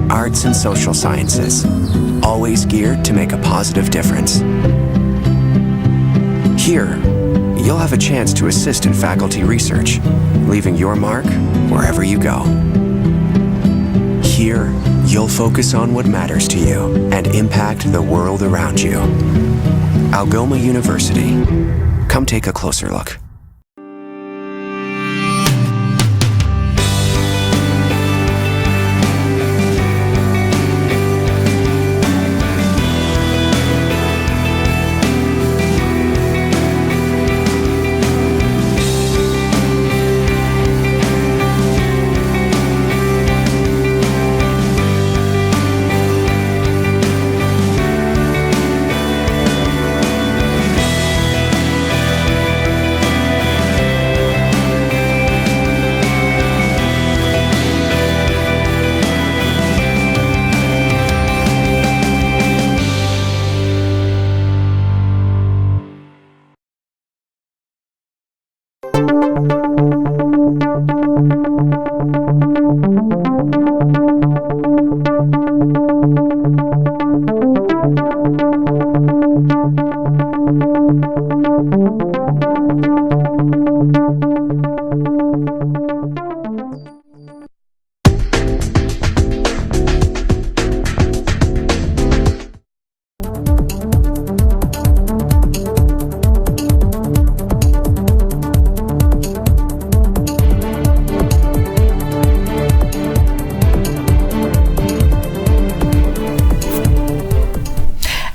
arts and social sciences, always geared to make a positive difference. Here, you'll have a chance to assist in faculty research, leaving your mark wherever you go. Here, you'll focus on what matters to you and impact the world around you. Algoma University. Come take a closer look.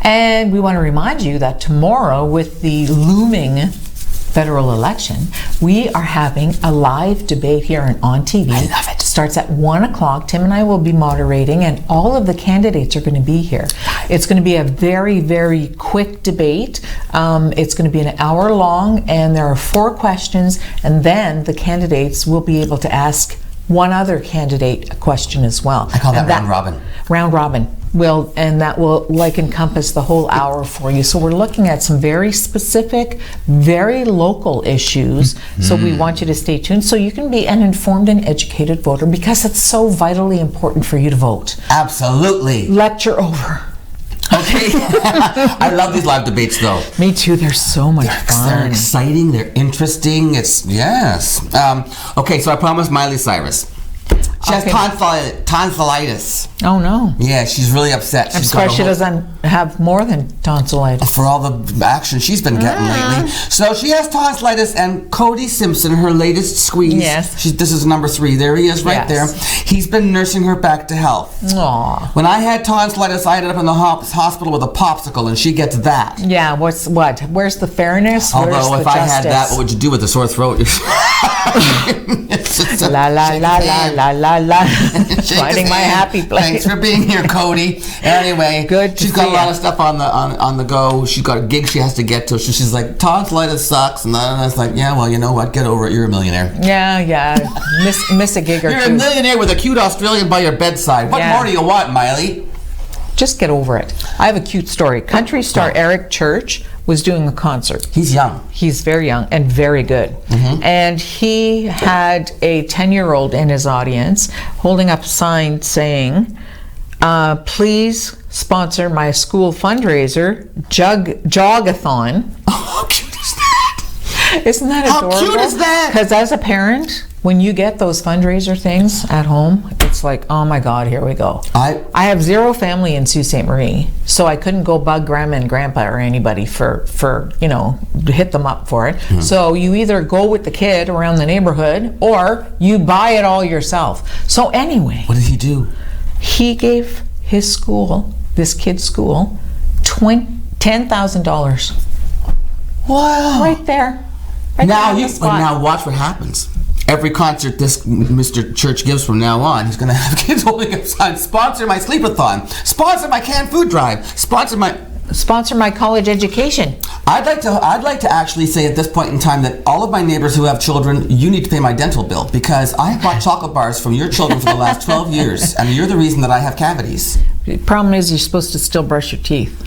And we want to remind you that tomorrow, with the looming federal election, we are having a live debate here on ONNtv. I love it. It starts at 1 o'clock. Tim and I will be moderating, and all of the candidates are going to be here. It's going to be a very, very quick debate. It's going to be an hour long, and there are 4 questions, and then the candidates will be able to ask one other candidate a question as well. I call that round robin. Round robin. And that will encompass the whole hour for you. So we're looking at some very specific, very local issues. So we want you to stay tuned so you can be an informed and educated voter, because it's so vitally important for you to vote. Absolutely. Lecture over. Okay. I love these live debates though. Me too. They're so much fun. They're exciting. They're interesting. Yes. Okay, so I promised Miley Cyrus. She has tonsillitis. Oh no. Yeah, she's really upset. I'm surprised she doesn't have more than tonsillitis. For all the action she's been getting lately. So she has tonsillitis, and Cody Simpson, her latest squeeze. Yes. This is number 3. There he is right there. He's been nursing her back to health. Aww. When I had tonsillitis, I ended up in the hospital with a popsicle, and she gets that. Yeah, what? Where's the fairness? Although if I had that, what would you do with a sore throat? La la la la la la la. Finding my happy place. Thanks for being here, Cody. Anyway, good. She's got a lot of stuff on the go. She's got a gig she has to get to. So she's like, tonsillitis sucks, and I was like, yeah, well, you know what? Get over it. You're a millionaire. Yeah. Miss a gig or You're two. a millionaire with a cute Australian by your bedside. What more do you want, Miley? Just get over it. I have a cute story. Country star Eric Church was doing a concert. He's young. He's very young and very good. And he had a 10-year-old in his audience holding up a sign saying, please sponsor my school fundraiser, Jogathon. Oh, how cute is that? Isn't that adorable? How cute is that? Because as a parent, when you get those fundraiser things at home, it's like, oh my God, here we go. I have 0 family in Sault Ste. Marie, so I couldn't go bug grandma and grandpa or anybody for hit them up for it. So you either go with the kid around the neighborhood or you buy it all yourself. So anyway. What did he do? He gave his school, this kid's school, $10,000. Wow. Right there. Now watch what happens. Every concert this Mr. Church gives from now on, he's going to have kids holding up signs. Sponsor my sleepathon. Sponsor my canned food drive. Sponsor my... sponsor my college education. I'd like to actually say at this point in time that all of my neighbors who have children, you need to pay my dental bill, because I have bought chocolate bars from your children for the last 12 years, and you're the reason that I have cavities. The problem is you're supposed to still brush your teeth.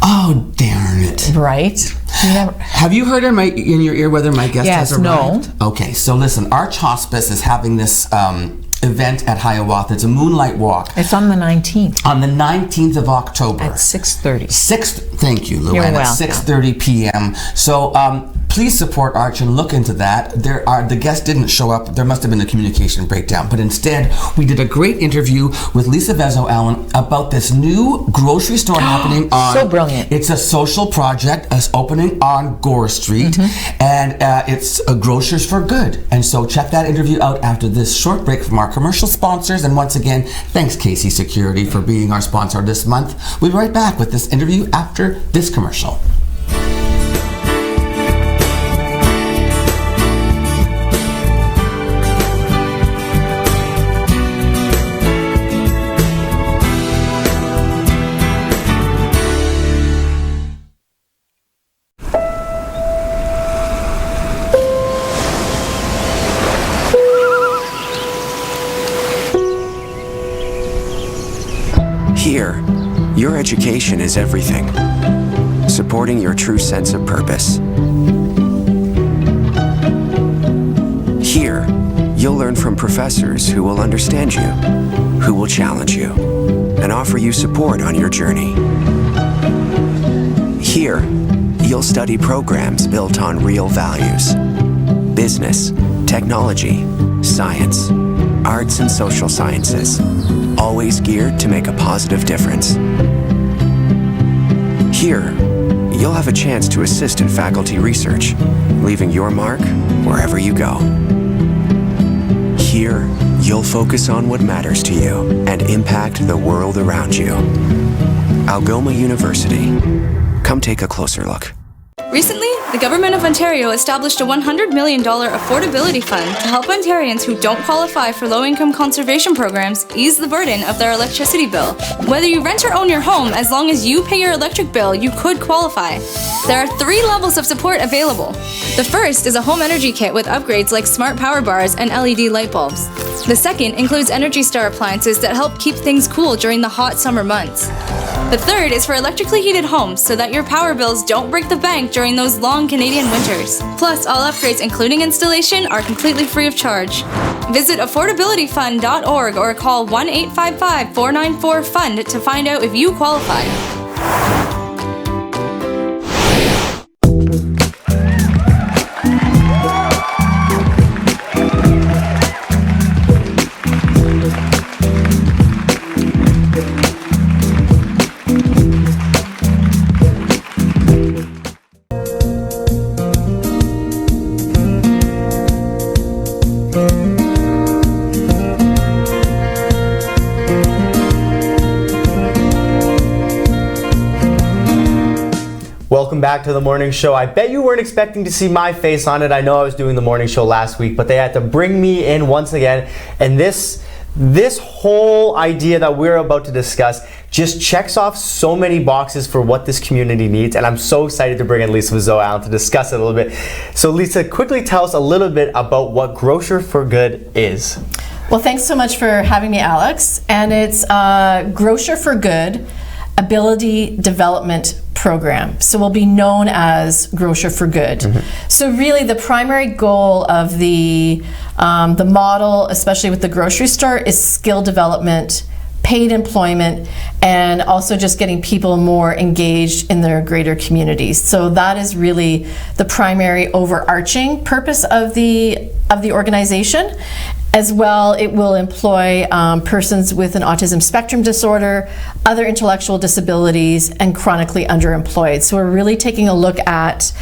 Oh, darn it. Right? Have you heard in your ear whether my guest has arrived? No. Okay, so listen, Arch Hospice is having this event at Hiawatha. It's a moonlight walk. It's on the 19th. On the 19th of October. At 6:30. Thank you, Luann. You're At welcome. 6:30 p.m. So please support Arch and look into that. The guest didn't show up. There must have been a communication breakdown. But instead, we did a great interview with Lisa Vezzo-Allen about this new grocery store happening on... So brilliant. It's a social project. It's opening on Gore Street. And it's a Grocers for Good. And so check that interview out after this short break from our commercial sponsors. And once again, thanks Casey Security for being our sponsor this month. We'll be right back with this interview after this commercial. Here, your education is everything, supporting your true sense of purpose. Here, you'll learn from professors who will understand you, who will challenge you, and offer you support on your journey. Here, you'll study programs built on real values: business, technology, science, arts and social sciences, always geared to make a positive difference. Here, you'll have a chance to assist in faculty research, leaving your mark wherever you go. Here, you'll focus on what matters to you and impact the world around you. Algoma University. Come take a closer look. Recently, the Government of Ontario established a $100 million affordability fund to help Ontarians who don't qualify for low-income conservation programs ease the burden of their electricity bill. Whether you rent or own your home, as long as you pay your electric bill, you could qualify. There are 3 levels of support available. The first is a home energy kit with upgrades like smart power bars and LED light bulbs. The second includes Energy Star appliances that help keep things cool during the hot summer months. The third is for electrically heated homes so that your power bills don't break the bank during those long Canadian winters. Plus, all upgrades, including installation, are completely free of charge. Visit affordabilityfund.org or call 1-855-494-FUND to find out if you qualify. Welcome back to the morning show. I bet you weren't expecting to see my face on it. I know I was doing the morning show last week, but they had to bring me in once again. And this whole idea that we're about to discuss just checks off so many boxes for what this community needs. And I'm so excited to bring in Lisa Vezzo-Allen to discuss it a little bit. So Lisa, quickly tell us a little bit about what Grocer for Good is. Well, thanks so much for having me, Alex. And it's Grocer for Good Ability Development Program. So we'll be known as Grocer for Good. So really the primary goal of the model, especially with the grocery store, is skill development, paid employment, and also just getting people more engaged in their greater communities. So that is really the primary overarching purpose of the organization. As well, it will employ persons with an autism spectrum disorder, other intellectual disabilities, and chronically underemployed. So we're really taking a look at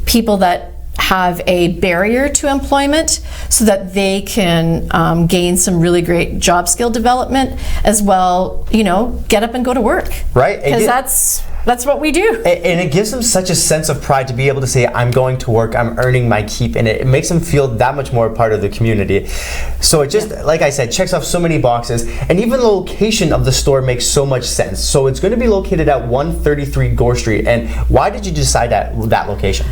people that have a barrier to employment so that they can gain some really great job skill development, as well, you know, get up and go to work. Right. Because that's That's what we do. And it gives them such a sense of pride to be able to say, I'm going to work, I'm earning my keep, and it makes them feel that much more a part of the community. So it just, like I said, checks off so many boxes, and even the location of the store makes so much sense. So it's going to be located at 133 Gore Street. And why did you decide that location?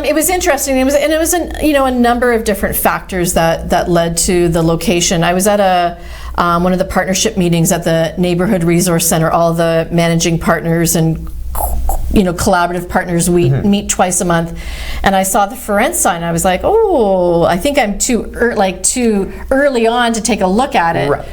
It was interesting. It was a number of different factors that led to the location. I was at one of the partnership meetings at the Neighborhood Resource Center. All the managing partners and collaborative partners, we meet twice a month, and I saw the For Rent sign. I was like, oh, I think I'm too early on to take a look at it. Right.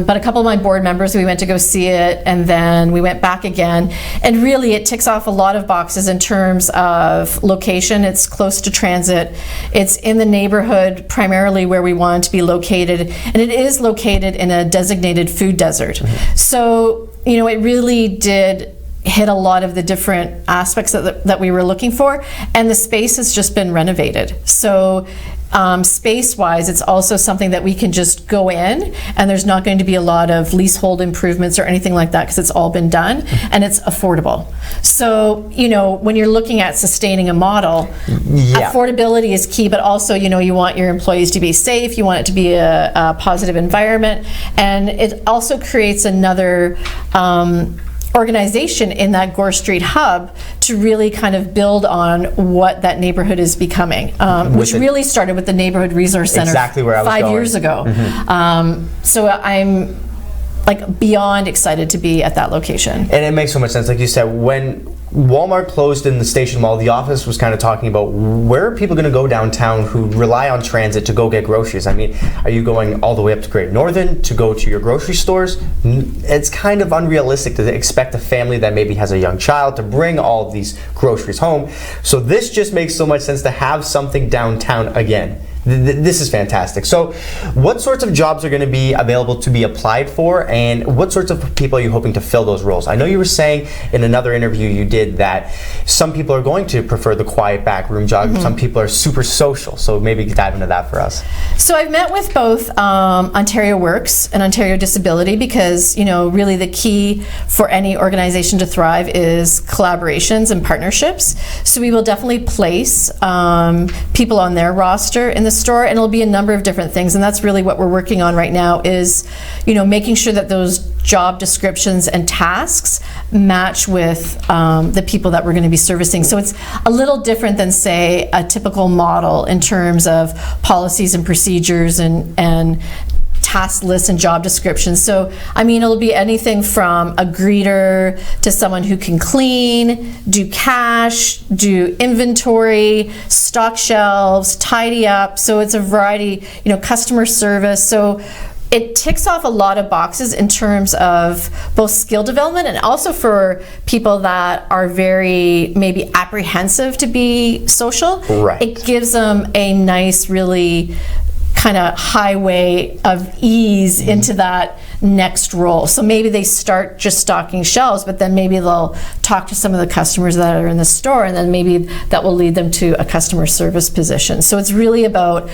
But a couple of my board members, we went to go see it, and then we went back again, and really it ticks off a lot of boxes in terms of location. It's close to transit. It's in the neighborhood primarily where we want it to be located, and it is located in a designated food desert. So it really did hit a lot of the different aspects that we were looking for, and the space has just been renovated. So space-wise, it's also something that we can just go in, and there's not going to be a lot of leasehold improvements or anything like that because it's all been done, and it's affordable. So when you're looking at sustaining a model, affordability is key, but also you want your employees to be safe, you want it to be a positive environment, and it also creates another organization in that Gore Street hub to really kind of build on what that neighborhood is becoming, which really started with the Neighborhood Resource Center exactly where I was 5 years ago. So I'm beyond excited to be at that location. And it makes so much sense. Like you said, when Walmart closed in the Station Mall, the office was kind of talking about where are people going to go downtown who rely on transit to go get groceries. I mean, are you going all the way up to Great Northern to go to your grocery stores? It's kind of unrealistic to expect a family that maybe has a young child to bring all of these groceries home. So this just makes so much sense to have something downtown again. This is fantastic. So what sorts of jobs are going to be available to be applied for, and what sorts of people are you hoping to fill those roles? I know you were saying in another interview you did that some people are going to prefer the quiet backroom job, some people are super social, so maybe dive into that for us. So I've met with both Ontario Works and Ontario Disability because really the key for any organization to thrive is collaborations and partnerships. So we will definitely place people on their roster in the store, and it'll be a number of different things, and that's really what we're working on right now is making sure that those job descriptions and tasks match with the people that we're going to be servicing. So it's a little different than, say, a typical model in terms of policies and procedures and task lists and job descriptions. So, it'll be anything from a greeter to someone who can clean, do cash, do inventory, stock shelves, tidy up. So it's a variety, customer service. So it ticks off a lot of boxes in terms of both skill development and also for people that are very maybe apprehensive to be social. Right. It gives them a nice, really kind of highway of ease into that next role. So maybe they start just stocking shelves, but then maybe they'll talk to some of the customers that are in the store, and then maybe that will lead them to a customer service position. So it's really about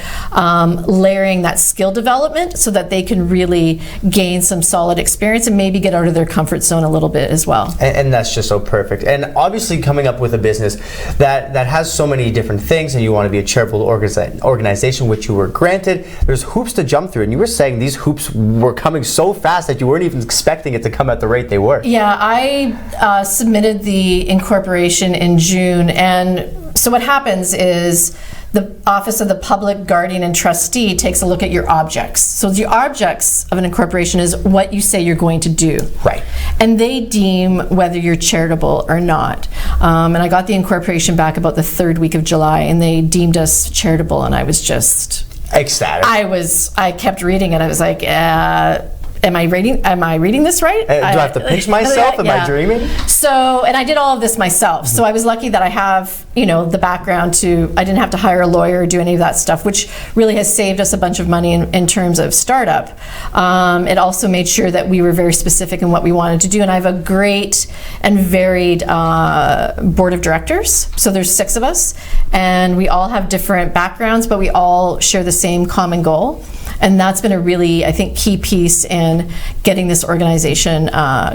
layering that skill development so that they can really gain some solid experience and maybe get out of their comfort zone a little bit as well. And that's just so perfect. And obviously coming up with a business that has so many different things, and you want to be a charitable organization, which you were granted, there's hoops to jump through. And you were saying these hoops were coming so fast that you weren't even expecting it to come at the rate they were. Yeah, I submitted the incorporation in June, and so what happens is the Office of the Public Guardian and Trustee takes a look at your objects. So the objects of an incorporation is what you say you're going to do. Right. And they deem whether you're charitable or not. And I got the incorporation back about the third week of July, and they deemed us charitable, and I was just ecstatic. I kept reading it. I was like, am I reading this right? Do I have to pinch myself? Am I dreaming? So, and I did all of this myself. So I was lucky that I have, the background I didn't have to hire a lawyer or do any of that stuff, which really has saved us a bunch of money in terms of startup. It also made sure that we were very specific in what we wanted to do. And I have a great and varied board of directors. So there's 6 of us, and we all have different backgrounds, but we all share the same common goal. And that's been a really, I think, key piece in getting this organization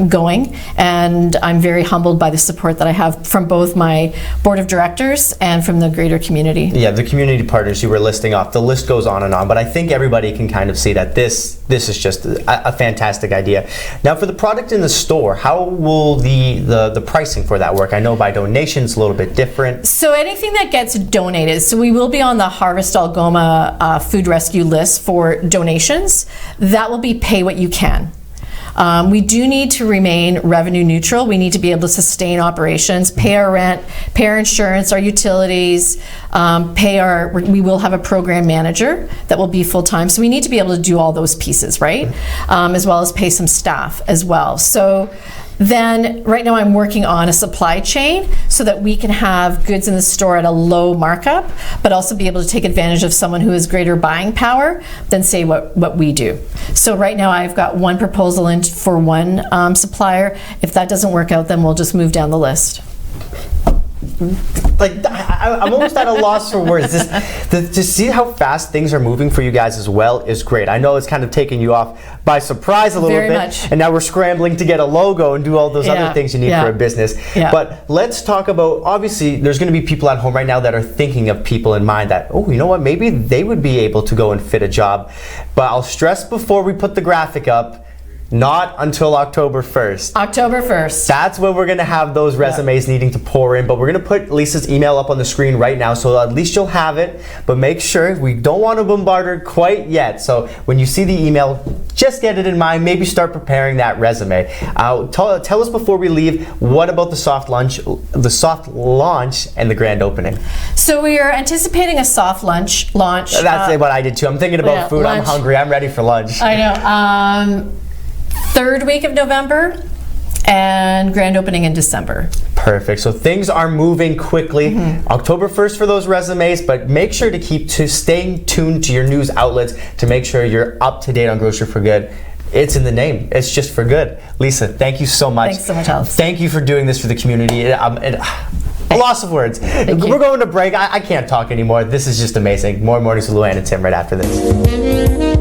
going. And I'm very humbled by the support that I have from both my board of directors and from the greater community. Yeah, the community partners you were listing off, the list goes on and on, but I think everybody can kind of see that this is just a fantastic idea. Now, for the product in the store, how will the pricing for that work? I know by donations a little bit different. So anything that gets donated, so we will be on the Harvest Algoma food rescue list for donations. That will be pay what you can. We do need to remain revenue neutral. We need to be able to sustain operations, pay our rent, pay our insurance, our utilities, we will have a program manager that will be full-time. So we need to be able to do all those pieces, right? As well as pay some staff as well. So then right now I'm working on a supply chain so that we can have goods in the store at a low markup, but also be able to take advantage of someone who has greater buying power than say what we do. So right now I've got one proposal in for one supplier. If that doesn't work out, then we'll just move down the list. Like, I'm almost at a loss for words. To see how fast things are moving for you guys as well is great. I know it's kind of taken you off by surprise a little Very bit, much. and now we're scrambling to get a logo and do all those other things you need for a business. Yeah. But let's talk about, obviously, there's going to be people at home right now that are thinking of people in mind that, oh, you know what, maybe they would be able to go and fit a job. But I'll stress before we put the graphic up, not until October 1st. October 1st. That's when we're going to have those resumes needing to pour in, but we're going to put Lisa's email up on the screen right now, so at least you'll have it, but make sure we don't want to bombard her quite yet. So when you see the email, just get it in mind, maybe start preparing that resume. Tell us before we leave, what about the soft launch and the grand opening? So we are anticipating a soft launch. That's what I did too. I'm thinking about food. Lunch. I'm hungry. I'm ready for lunch. I know. Third week of November and grand opening in December. Perfect. So things are moving quickly. October 1st for those resumes, but make sure to staying tuned to your news outlets to make sure you're up to date on Grocer for Good. It's in the name. It's just for good. Lisa, thank you so much. Thanks so much, Alex. Thank you for doing this for the community. A loss of words. We're going to break. I can't talk anymore. This is just amazing. More Mornings with Luann and Tim right after this.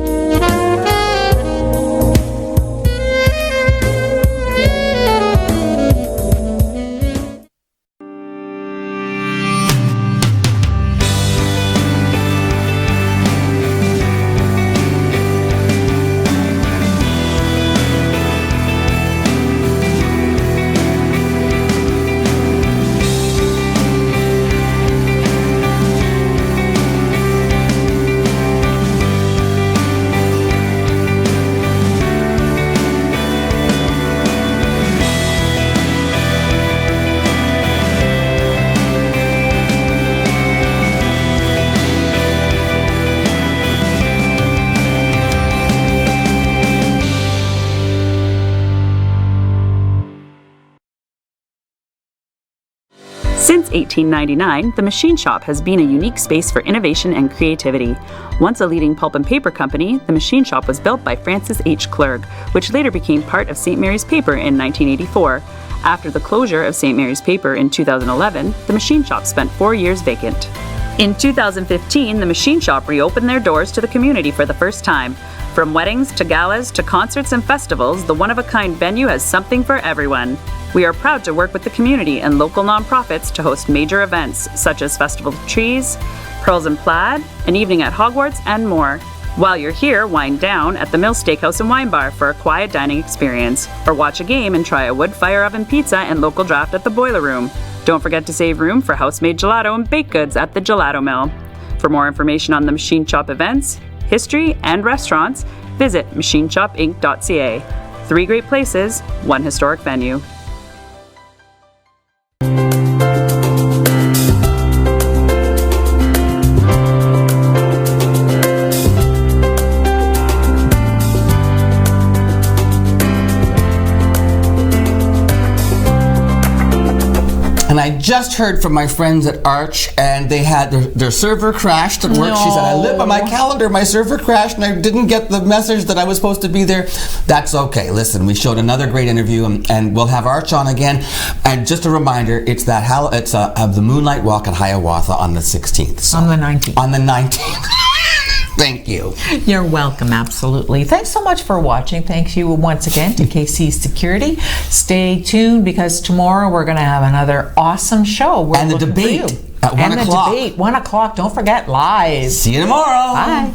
Since 1899, the Machine Shop has been a unique space for innovation and creativity. Once a leading pulp and paper company, the Machine Shop was built by Francis H. Clerg, which later became part of St. Mary's Paper in 1984. After the closure of St. Mary's Paper in 2011, the Machine Shop spent 4 years vacant. In 2015, the Machine Shop reopened their doors to the community for the first time. From weddings to galas to concerts and festivals, the one-of-a-kind venue has something for everyone. We are proud to work with the community and local nonprofits to host major events such as Festival of Trees, Pearls and Plaid, an evening at Hogwarts, and more. While you're here, wind down at the Mill Steakhouse and Wine Bar for a quiet dining experience, or watch a game and try a wood fire oven pizza and local draft at the Boiler Room. Don't forget to save room for house-made gelato and baked goods at the Gelato Mill. For more information on the Machine Shop events, history, and restaurants, visit machineshopinc.ca. 3 great places, 1 historic venue. And I just heard from my friends at Arch, and they had their server crashed at work. She said, I lit by my calendar, my server crashed, and I didn't get the message that I was supposed to be there. That's okay. Listen, we showed another great interview, and we'll have Arch on again. And just a reminder, it's the Moonlight Walk at Hiawatha on the 16th. So, On the 19th. On the 19th. Thank you. You're welcome, absolutely. Thanks so much for watching. Thank you once again to KC Security. Stay tuned because tomorrow we're going to have another awesome show. We're And the looking for debate you. at 1 o'clock. And the debate, 1 o'clock. Don't forget, live. See you tomorrow. Bye.